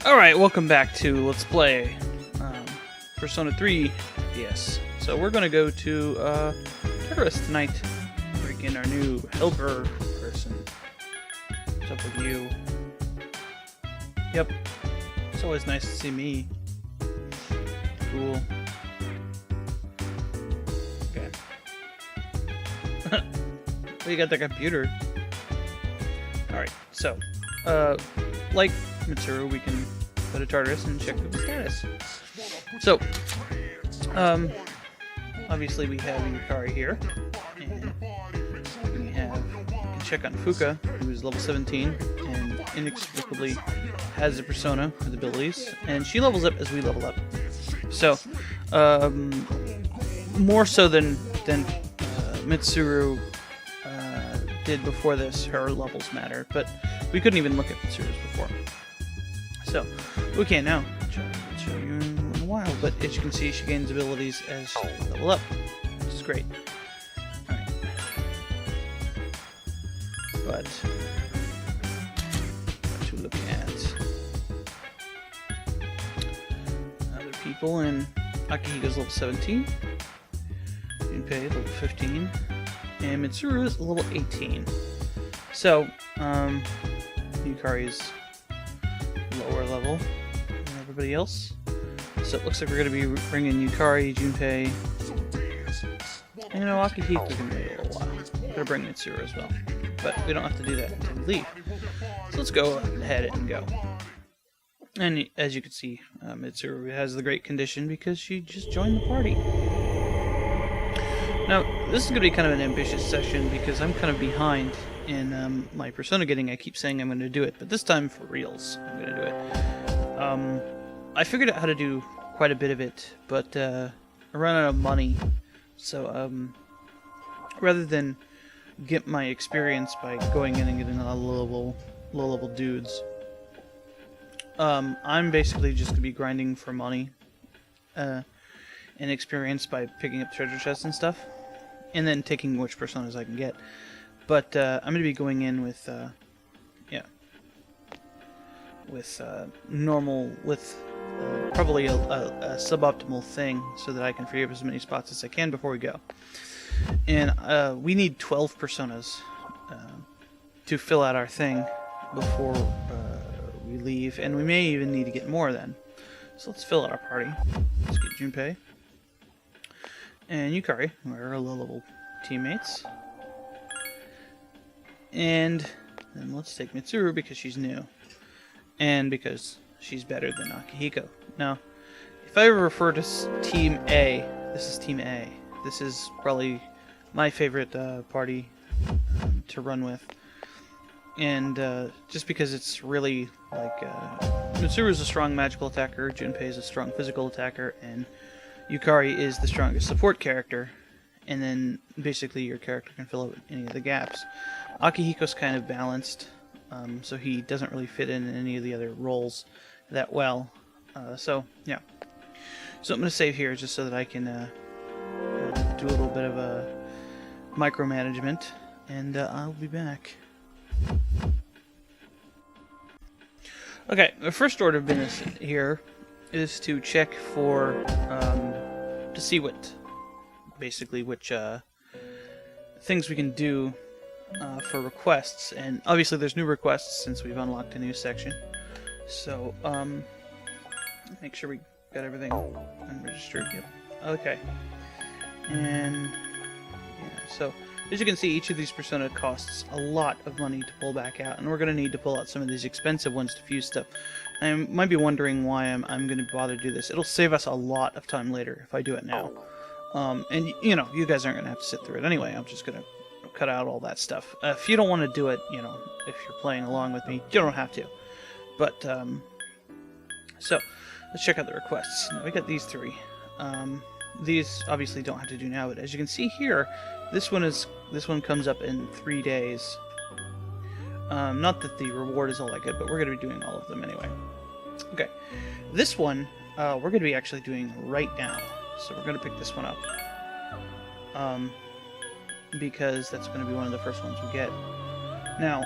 Alright, welcome back to Let's Play Persona 3 FES. So we're gonna go to Tartarus tonight. Bring in our new helper person. What's up with you? Yep. It's always nice to see me. Cool. Okay. Well, you got that computer. Alright, so like Mitsuru, we can go to Tartarus and check the status. So, obviously we have Yukari here, and we can check on Fuuka, who is level 17, and inexplicably has a persona with abilities, and she levels up as we level up. So, more so than Mitsuru did before this, her levels matter, but we couldn't even look at Mitsuru's before. So, we can now. I'll show you in a while, but as you can see, she gains abilities as we level up, which is great. Alright. But, to look at other people, and Akihiko's level 17, Junpei level 15, and Mitsuru is level 18. So, Yukari's lower level than everybody else. So it looks like we're going to be bringing Yukari, Junpei, and you know, Akihiko can wait a little while. We're going to bring Mitsuru as well. But we don't have to do that until we leave. So let's go ahead and go. And as you can see, Mitsuru has the great condition because she just joined the party. Now, this is going to be kind of an ambitious session because I'm kind of behind in my persona getting. I keep saying I'm going to do it, but this time for reals, I'm going to do it. I figured out how to do quite a bit of it, but I ran out of money, so rather than get my experience by going in and getting a low-level dudes, I'm basically just going to be grinding for money and experience by picking up treasure chests and stuff, and then taking which personas I can get. But I'm going to be going in with, probably a suboptimal thing so that I can free up as many spots as I can before we go. And we need 12 personas to fill out our thing before we leave, and we may even need to get more then. So let's fill out our party. Let's get Junpei and Yukari, who are our low-level teammates. And then let's take Mitsuru because she's new. And because she's better than Akihiko. Now, if I ever refer to Team A, this is Team A. This is probably my favorite party to run with. And just because it's really like... Mitsuru is a strong magical attacker, Junpei is a strong physical attacker, and Yukari is the strongest support character. And then basically your character can fill out any of the gaps. Akihiko's kind of balanced, so he doesn't really fit in any of the other roles that well. So, yeah. So I'm going to save here just so that I can do a little bit of a micromanagement, and I'll be back. Okay, the first order of business here is to check for, to see what, basically which things we can do for requests, and obviously there's new requests since we've unlocked a new section. So make sure we got everything unregistered. Yep. Okay. And yeah, so as you can see, each of these persona costs a lot of money to pull back out, and we're going to need to pull out some of these expensive ones to fuse stuff. I might be wondering why I'm going to bother to do this. It'll save us a lot of time later if I do it now. And, you know, you guys aren't going to have to sit through it anyway. I'm just going to cut out all that stuff. If you don't want to do it, you know, if you're playing along with me, you don't have to. But, so, let's check out the requests. Now, we got these three. These obviously don't have to do now, but as you can see here, this one comes up in 3 days. Not that the reward is all that good, but we're going to be doing all of them anyway. Okay. This one, we're going to be actually doing right now. So we're going to pick this one up. Because that's going to be one of the first ones we get. Now,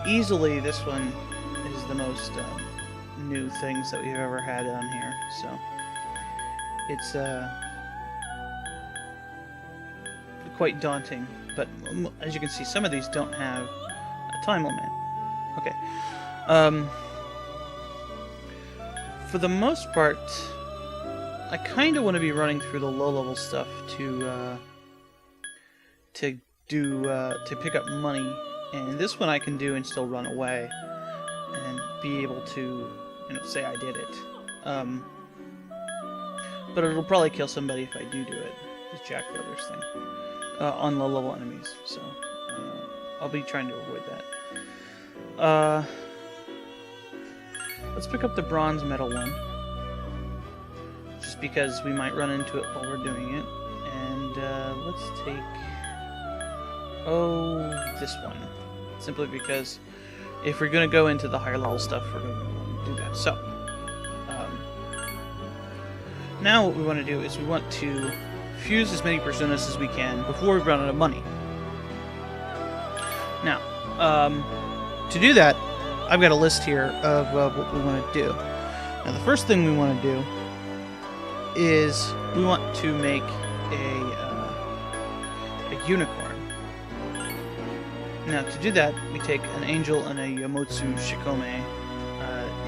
easily this one is the most new things that we've ever had on here, so it's quite daunting. But as you can see, some of these don't have a time limit. Okay. For the most part, I kind of want to be running through the low-level stuff to pick up money, and this one I can do and still run away and be able to, say I did it. But it'll probably kill somebody if I do it. This Jack Brothers thing on low-level enemies, so I'll be trying to avoid that. Let's pick up the bronze medal one, just because we might run into it while we're doing it. And let's take this one, simply because if we're going to go into the higher level stuff, we're going to want to do that. So now what we want to do is we want to fuse as many personas as we can before we run out of money. Now, to do that, I've got a list here of what we want to do. Now, the first thing we want to do is we want to make a unicorn. Now, to do that, we take an angel and a Yamotsu Shikome.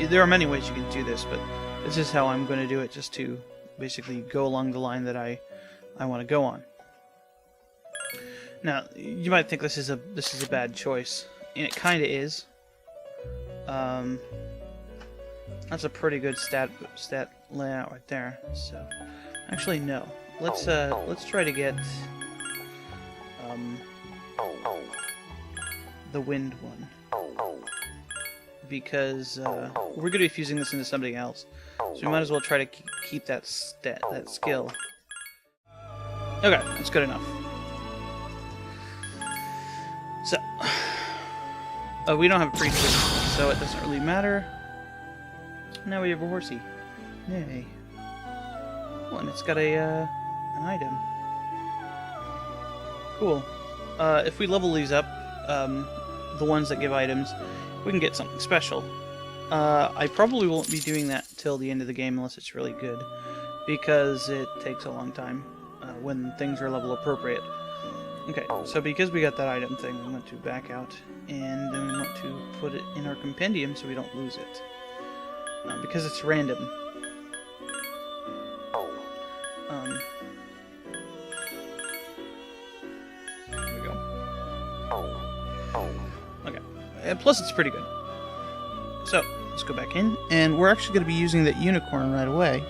There are many ways you can do this, but this is how I'm going to do it, just to basically go along the line that I want to go on. Now, you might think this is a bad choice, and it kind of is. That's a pretty good stat layout right there. So, actually, no. Let's try to get the wind one, because we're going to be fusing this into something else. So we might as well try to keep that skill. Okay, that's good enough. So, we don't have a priestess, so it doesn't really matter. Now we have a horsey. Yay. Oh, and it's got an item. Cool. If we level these up, the ones that give items, we can get something special. I probably won't be doing that till the end of the game unless it's really good, because it takes a long time when things are level appropriate. Okay, so because we got that item thing, we want to back out, and then we want to put it in our compendium so we don't lose it. Because it's random. There we go. Okay, and plus it's pretty good. So, let's go back in, and we're actually going to be using that unicorn right away.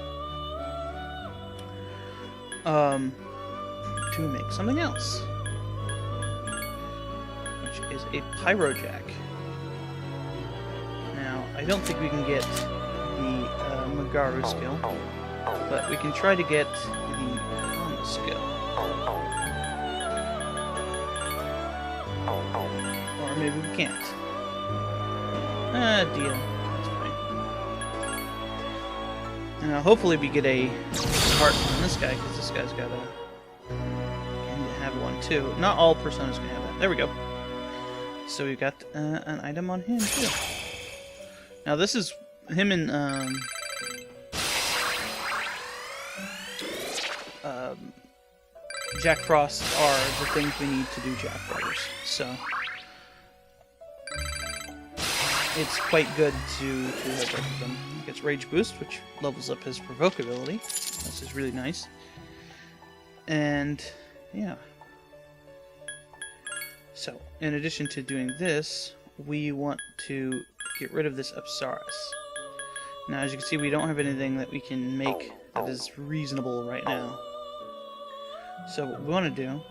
To make something else. Which is a pyrojack. Now, I don't think we can get the Magaru skill, but we can try to get the Kama skill. Or maybe we can't. Deal. That's fine. Now, hopefully we get a heart on this guy, because this guy's got a... and to have one too. Not all personas can have that. There we go. So we've got an item on him too. Now this is him and Jack Frost are the things we need to do Jack Brothers. So it's quite good to have both of them. He gets Rage Boost, which levels up his Provoke ability. This is really nice. And yeah. So, in addition to doing this, we want to get rid of this Apsaris. Now, as you can see, we don't have anything that we can make that is reasonable right now. So what we want to do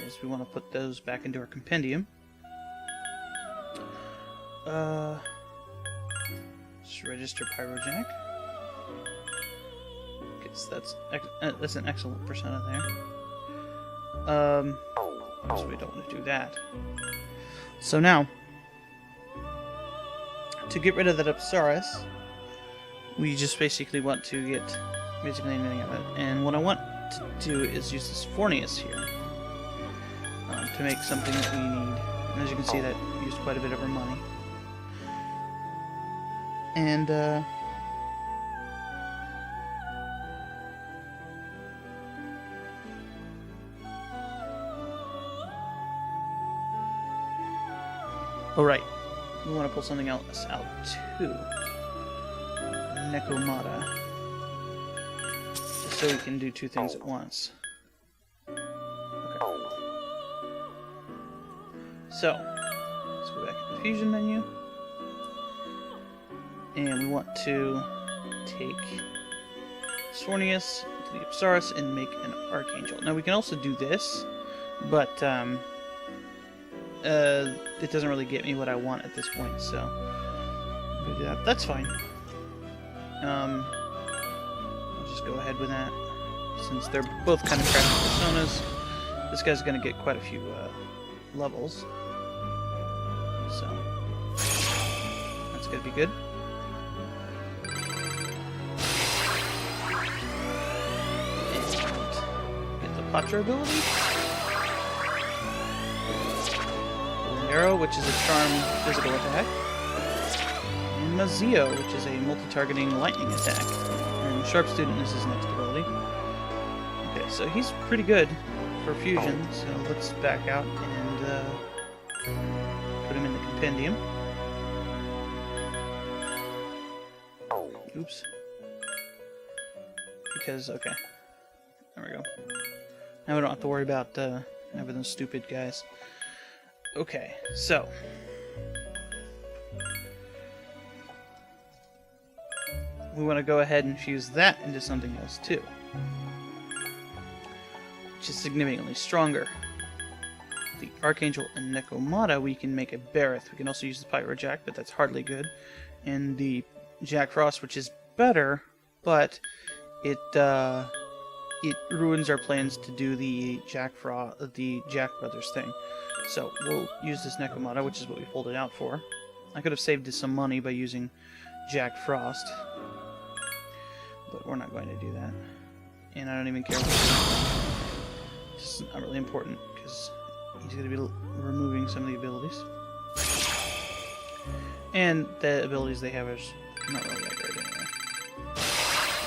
is we want to put those back into our compendium. Just register Pyrojack. Because that's an excellent persona there. So we don't want to do that. So now, to get rid of that Apsaris, we just basically want to get basically anything of it. And what I want to do is use this Fornius here to make something that we need As you can see, that used quite a bit of her money. And, oh, right. We want to pull something else out, too. Nekomata. Just so we can do two things at once. Okay. So, let's go back to the fusion menu. And we want to take Sornius to the Apsaris and make an Archangel. Now, we can also do this, but, it doesn't really get me what I want at this point, so I'm gonna do that. That's fine. I'll just go ahead with that. Since they're both kind of crappy personas, this guy's gonna get quite a few levels. So that's gonna be good. And get the Patra ability. Arrow, which is a charm physical attack, and Mazio, which is a multi-targeting lightning attack. And Sharp Student is his next ability. Okay, so he's pretty good for fusion, so let's back out and put him in the Compendium. Oops. Because, okay. There we go. Now we don't have to worry about having those stupid guys. Okay, so we want to go ahead and fuse that into something else too, which is significantly stronger. The Archangel and Nekomata, we can make a Barith. We can also use the Pyro Jack, but that's hardly good. And the Jack Frost, which is better, but it ruins our plans to do the Jack Brothers thing. So we'll use this Nekomata, which is what we pulled it out for. I could have saved us some money by using Jack Frost, but we're not going to do that. And I don't even care. It's not really important because he's going to be removing some of the abilities, and the abilities they have are not really that great anyway.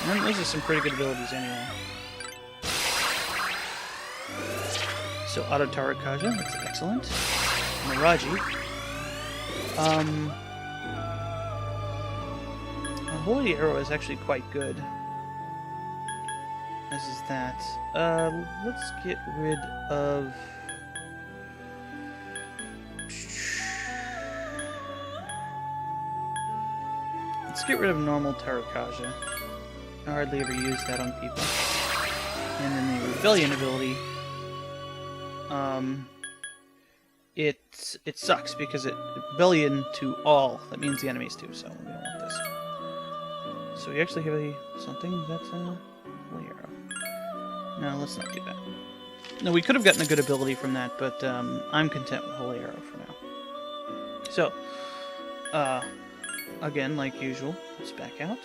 And those are some pretty good abilities anyway. So Auto Tarakaja, that's excellent. Miraji. A Holy Arrow is actually quite good. As is that. Let's get rid of... Let's get rid of normal Tarakaja. I hardly ever use that on people. And then the Rebellion ability... it sucks because it rebellion to all. That means the enemies too, so we don't want this. So we actually have something that's Holy Arrow. No, let's not do that. No, we could have gotten a good ability from that, but I'm content with Holy Arrow for now. So, again, like usual, let's back out.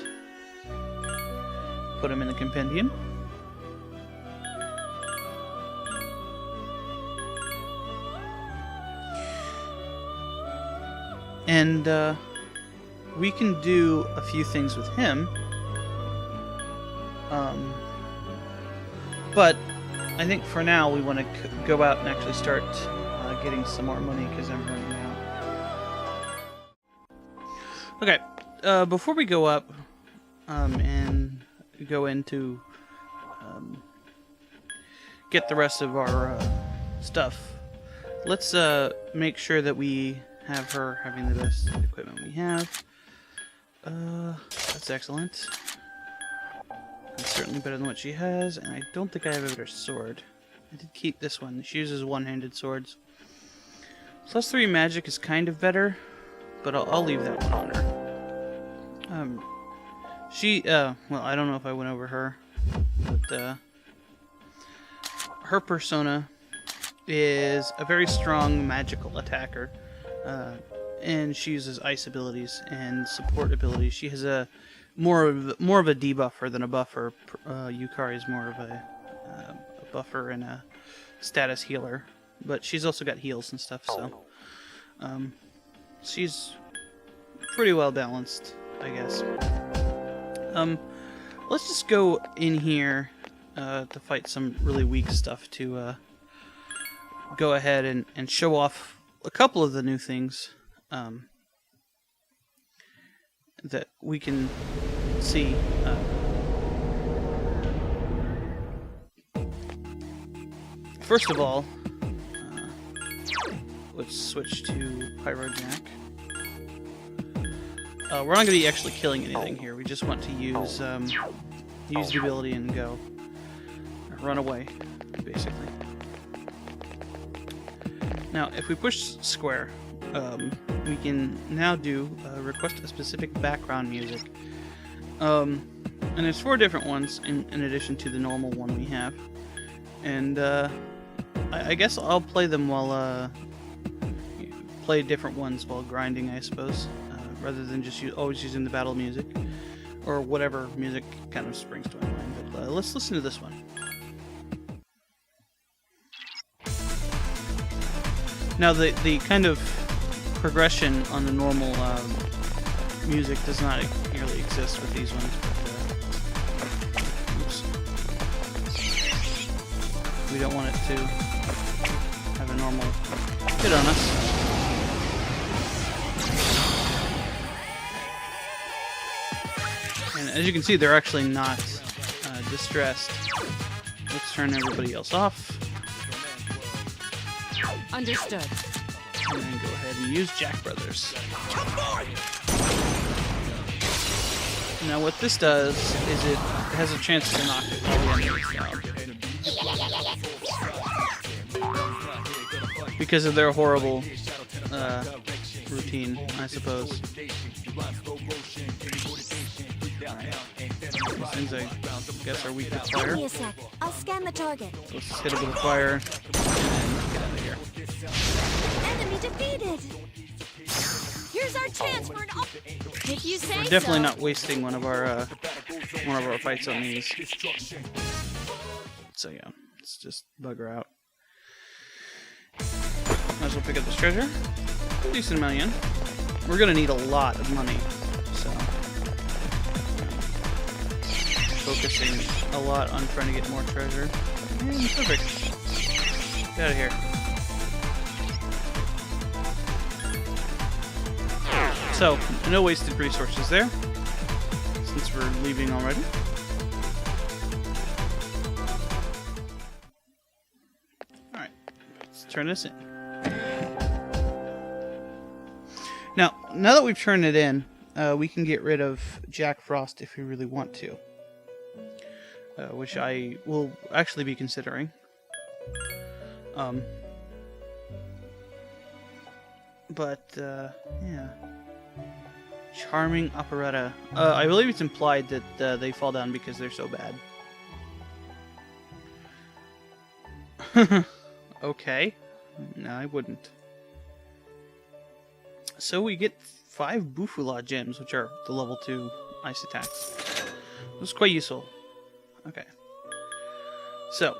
Put him in the Compendium. And we can do a few things with him. But I think for now we want to go out and actually start getting some more money because I'm running out. Okay, before we go up and go into get the rest of our stuff, let's make sure that we have her having the best equipment we have. That's excellent. That's certainly better than what she has, and I don't think I have a better sword. I did keep this one. She uses one-handed swords. +3 magic is kind of better, but I'll leave that one on her. Well, I don't know if I went over her, but her persona is a very strong magical attacker. And she uses ice abilities and support abilities. She has a more of a debuffer than a buffer. Yukari is more of a buffer and a status healer, but she's also got heals and stuff. So She's pretty well balanced, I guess. Let's just go in here to fight some really weak stuff to go ahead and show off a couple of the new things that we can see. First of all, let's switch to Pyro Jack. We're not going to be actually killing anything here. We just want to use the ability and go. Run away, basically. Now, if we push square, we can now do request a specific background music. And there's 4 different ones in addition to the normal one we have. And I guess I'll play them while play different ones while grinding, I suppose, rather than just always using the battle music or whatever music kind of springs to my mind. But let's listen to this one. Now the kind of progression on the normal music does not really exist with these ones. But, oops. We don't want it to have a normal hit on us. And as you can see, they're actually not distressed. Let's turn everybody else off. Understood. And then go ahead and use Jack Brothers. Now what this does is it has a chance to knock all the enemies down. Because of their horrible routine, I suppose. These things I guess are weak to fire. Give me a sec. I'll scan the target. Let's just hit it with a fire and get out of here. Enemy defeated. Here's our chance for an if you say We're definitely so. not wasting one of our fights on these. So yeah, let's just bugger out. Might as well pick up this treasure. A decent amount of yen. We're gonna need a lot of money, so focusing a lot on trying to get more treasure. Perfect. Get out of here. So, no wasted resources there, since we're leaving already. Alright, let's turn this in. Now that we've turned it in, we can get rid of Jack Frost if we really want to. Which I will actually be considering. Yeah. Charming operetta. I believe it's implied that they fall down because they're so bad. Okay. No, I wouldn't. So we get 5 Bufula gems, which are the level 2 ice attacks. This is quite useful. Okay. So,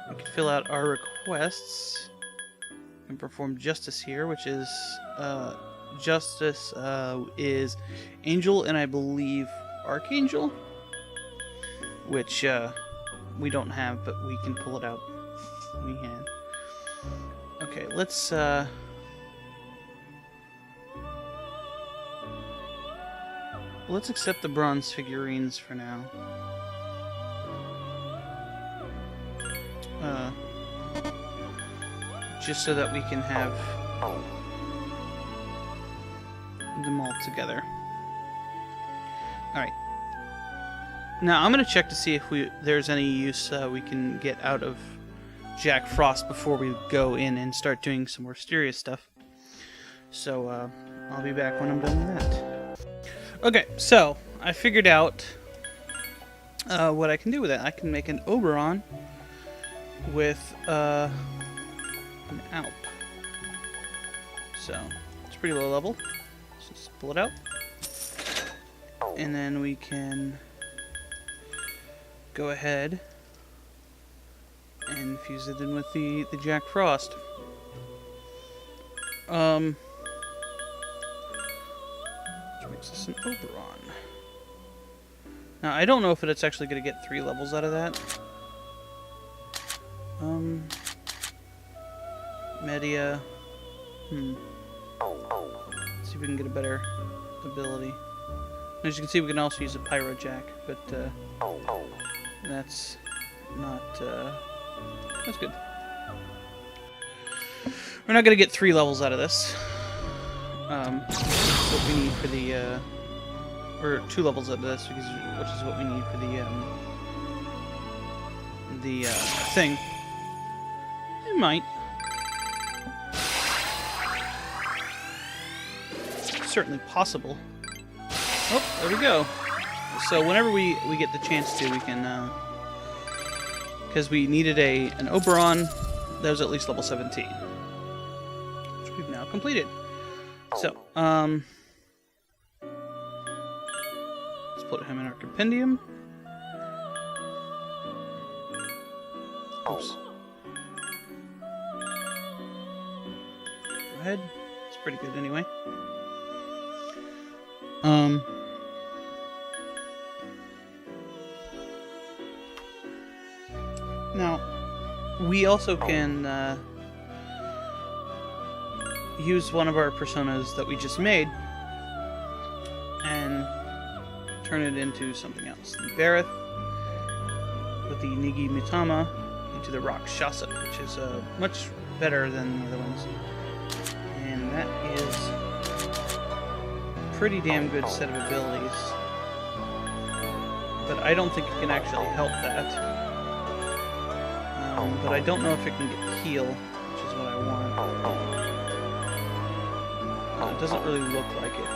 we can fill out our requests and perform justice here, which is, justice is Angel and I believe Archangel, which we don't have, but we can pull it out. We can. Okay, let's accept the bronze figurines for now. Just so that we can have them all together. Alright. Now I'm going to check to see if there's any use we can get out of Jack Frost before we go in and start doing some more mysterious stuff. So I'll be back when I'm done with that. Okay, so I figured out what I can do with it. I can make an Oberon with an Alp. So it's pretty low level. Let's just pull it out. And then we can go ahead and fuse it in with the Jack Frost. Which makes us an Oberon. Now, I don't know if it's actually going to get 3 levels out of that. Media. Let's see if we can get a better ability. As you can see, we can also use a Pyro Jack, but that's not. That's good. We're not going to get 3 levels out of this. What we need for the. Or 2 levels out of this, which is what we need for the thing. It might. Certainly possible. Oh, there we go. So whenever we get the chance to, we can, because we needed an Oberon that was at least level 17, which we've now completed. So, let's put him in our Compendium. Oops. Go ahead. It's pretty good anyway. Now, we also can use one of our personas that we just made and turn it into something else. The Bareth with the Nigi Mitama into the Rakshasa, which is much better than the other ones. And that is a pretty damn good set of abilities. But I don't think it can actually help that. But I don't know if it can get heal, which is what I want. It doesn't really look like it.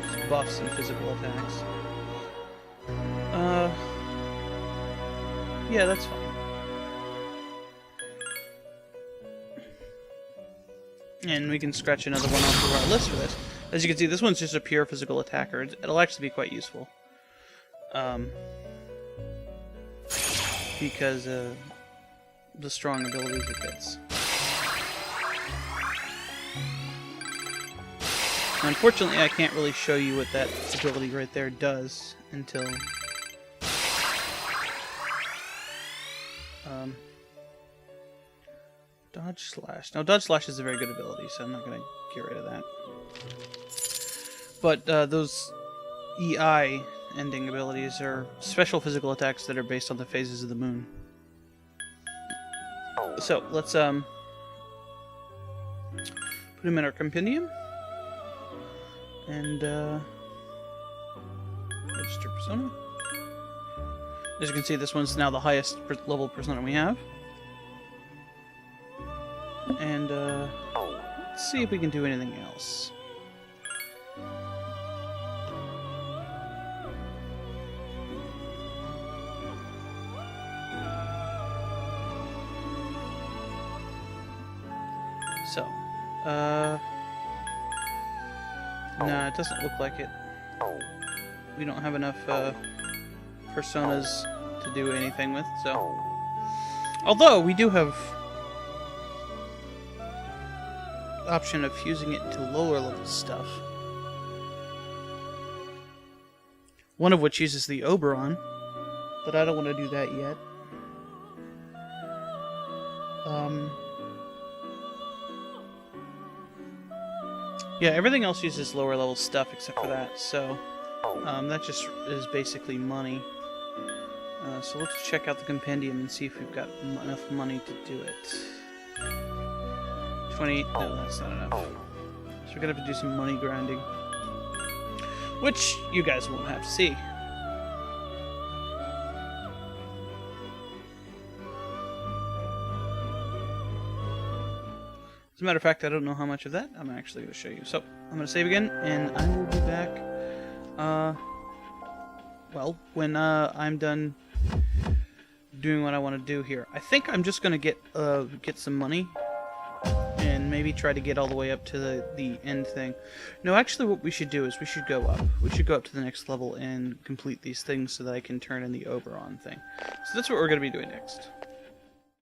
Just buffs and physical attacks. Yeah, that's fine. And we can scratch another one off of our list for this. As you can see, this one's just a pure physical attacker. It'll actually be quite useful. Because the strong abilities it gets. Unfortunately, I can't really show you what that ability right there does until Dodge Slash. Now, Dodge Slash is a very good ability, so I'm not going to get rid of that. But those EI ending abilities are special physical attacks that are based on the phases of the moon. So, let's put him in our Compendium. And register persona. As you can see, this one's now the highest level persona we have. And let's see if we can do anything else. So, no, it doesn't look like it. We don't have enough personas to do anything with, so. Although, we do have the option of fusing it into lower level stuff. One of which uses the Oberon, but I don't want to do that yet. Yeah, everything else uses lower level stuff except for that, so that just is basically money. So let's check out the Compendium and see if we've got enough money to do it. 28, no, that's not enough. So we're gonna have to do some money grinding. Which you guys won't have to see. As a matter of fact, I don't know how much of that I'm actually going to show you. So, I'm going to save again, and I will be back, well, when I'm done doing what I want to do here. I think I'm just going to get some money, and maybe try to get all the way up to the end thing. No, actually what we should do is we should go up. We should go up to the next level and complete these things so that I can turn in the Oberon thing. So that's what we're going to be doing next.